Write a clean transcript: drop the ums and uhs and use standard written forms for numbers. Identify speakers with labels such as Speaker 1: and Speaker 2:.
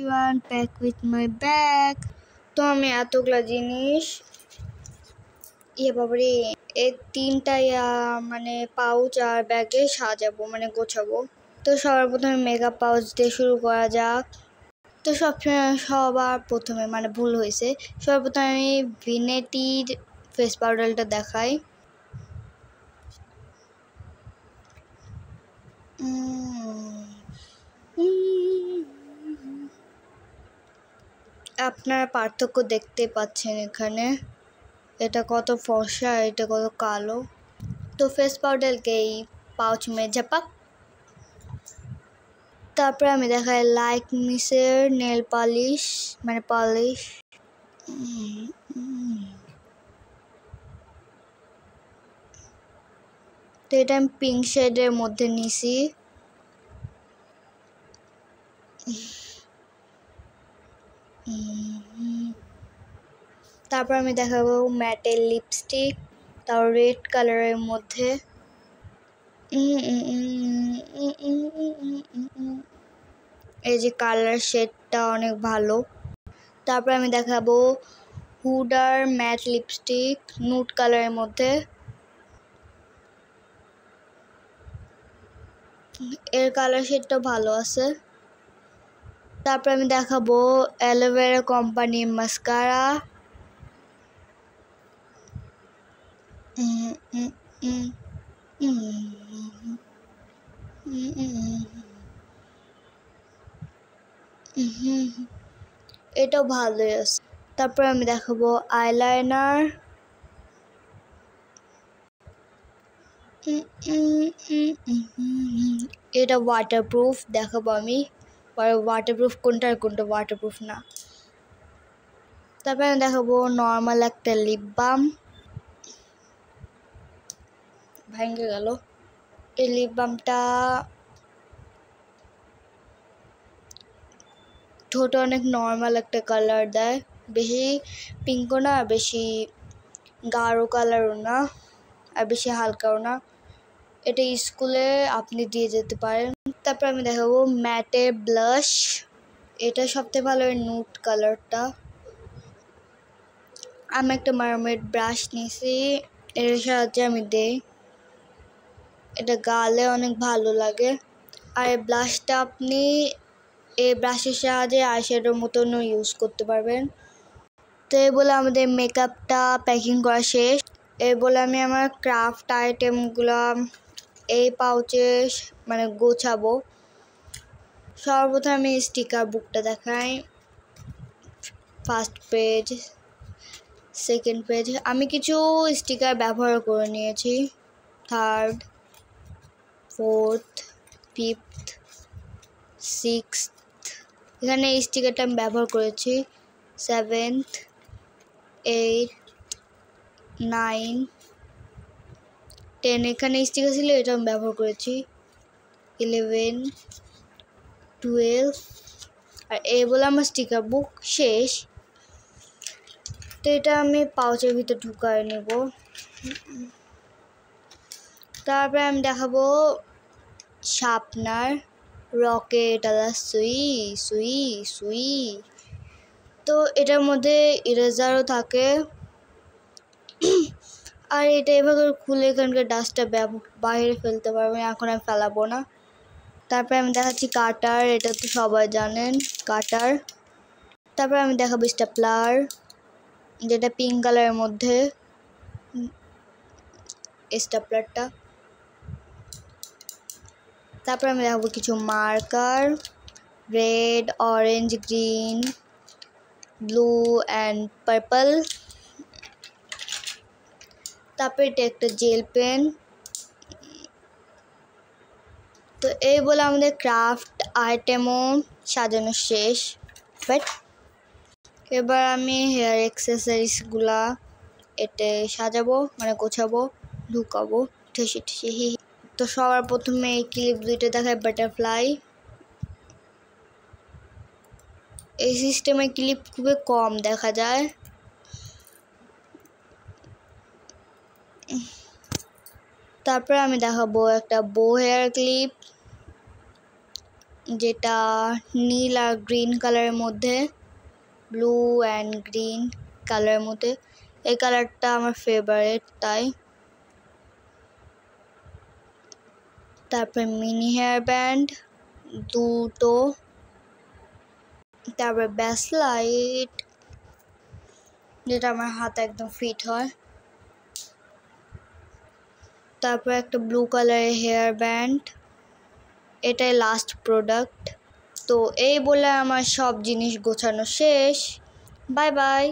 Speaker 1: everyone, back with my bag. তো আমি এতগুলা জিনিস বাবারে এই তিনটা মানে পাউচ আর ব্যাগে সাজাবো মানে গোছাবো। তো সবার প্রথমে মেকআপ পাউচ দিয়ে শুরু করা যাক। তো সবার প্রথমে মানে ভুল হয়েছে, সবার প্রথমে আমি ভিনেটির ফেস পাউডারটা দেখাই। আপনারা পার্থক্য দেখতে পাচ্ছেন এখানে, এটা কত ফর্সা, এটা কত কালো। তো ফেস পাউডারকে এই পাউচ মে ঝাপাক। তারপরে আমি দেখাই লাইক মিসের নেল পালিশ মানে পালিশ। তো এটা আমি পিঙ্ক শেডের মধ্যে নিছি। তারপর আমি দেখাবো ম্যাটের লিপস্টিক, তাও রেড কালারের মধ্যে। এই যে কালার শেডটা অনেক ভালো। তারপর আমি দেখাবো হুডার ম্যাট লিপস্টিক নুড কালারের মধ্যে, এর কালার শেডটা ভালো আছে। তারপর আমি দেখাবো অ্যালোভেরা কোম্পানি মাস্কারা। এটাও ভালোই আছে। তারপর আমি দেখাবো আইলাইনার। এটা ওয়াটারপ্রুফ দেখাবো আমি, ওয়াটারপ্রুফ কোনটা আর কোনটা ওয়াটারপ্রুফ না। তারপরে আমি দেখাবো নর্মাল একটা লিপ বাম, ভেঙে গেল। এই লিপ বামটা ঠোঁটে অনেক নর্মাল একটা কালার দেয়, বেশি পিঙ্কও না বেশি গাঢ় কালারও না আর বেশি হালকাও না। এটা স্কুলে আপনি দিয়ে যেতে পারেন। তারপর আমি দেখাবো ম্যাটের ব্লাশ, এটা সবথেকে ভালো নুড কালারটা। আমি একটা মার্মেড ব্রাশ নিয়েছি, এর সাহায্যে আমি দেই, এটা গালে অনেক ভালো লাগে। আর এই ব্লাশটা আপনি এই ব্রাশের সাহায্যে আইশ্যাডোর মতনও ইউজ করতে পারবেন। তো এই বলে আমাদের মেকআপটা প্যাকিং করা শেষ। এই বলে আমি আমার ক্রাফট আইটেমগুলো এই পাউচে মানে গোছাবো। সর্বপ্রথম আমি স্টিকার বুকটা দেখাই। ফার্স্ট পেজ, সেকেন্ড পেজ, আমি কিছু স্টিকার ব্যবহার করে নিয়েছি। থার্ড, ফোর্থ, ফিফথ, সিক্সথ, এখানে এই স্টিকারটা আমি ব্যবহার করেছি। সেভেন্থ, 8, 9, 10, এখানে স্টিকার ছিল, এটা আমি ব্যবহার করেছি। 11, 12, আর এই বলে আমার স্টিকার বুক শেষ। তো এটা আমি পাউচের ভিতরে ঢুকায় নেব। তারপরে আমি দেখাবো শার্পনার, রকেট আলা সুই সুই সুই। তো এটার মধ্যে ইরেজারও থাকে, আর এটা এভাবে খুলে এখানকার ডাস্টটা বাইরে ফেলতে পারবেন, এখন আমি ফেলাবো না। তারপরে আমি দেখাচ্ছি কাটার, এটা তো সবাই জানেন কাটার। তারপরে আমি দেখাবো স্টেপলার, যেটা পিঙ্ক কালারের মধ্যে স্টেপলারটা। তারপরে আমি দেখাবো কিছু marker, red, orange, green, blue and purple. তারপরে এটা একটা জেল পেন। তো এই বলে আমাদের ক্রাফট আইটেমও সাজানো শেষ। বাট এবার আমি হেয়ার অ্যাক্সেসরিজগুলা এতে সাজাবো মানে গোছাবো, ঢুকাবো ঠেসে ঠেসে। তো সবার প্রথমে এই ক্লিপ দুইটা দেখায় বাটারফ্লাই। এই সিস্টেমে ক্লিপ খুবই কম দেখা যায়। তারপরে আমি দেখাবো একটা বো হেয়ার ক্লিপ, যেটা নীল আর গ্রিন কালারের মধ্যে, ব্লু অ্যান্ড গ্রিন কালারের মধ্যে। এই কালারটা আমার ফেভারিট তাই। তারপর মিনি হেয়ার ব্যান্ড দুটো, তারপর ব্যাসলাইট যেটা আমার হাতে একদম ফিট হয়, তারপর একটা ব্লু কালারের হেয়ার ব্যান্ড, এটাই লাস্ট প্রোডাক্ট। তো এই বলে আমার সব জিনিস গোছানো শেষ। Bye bye.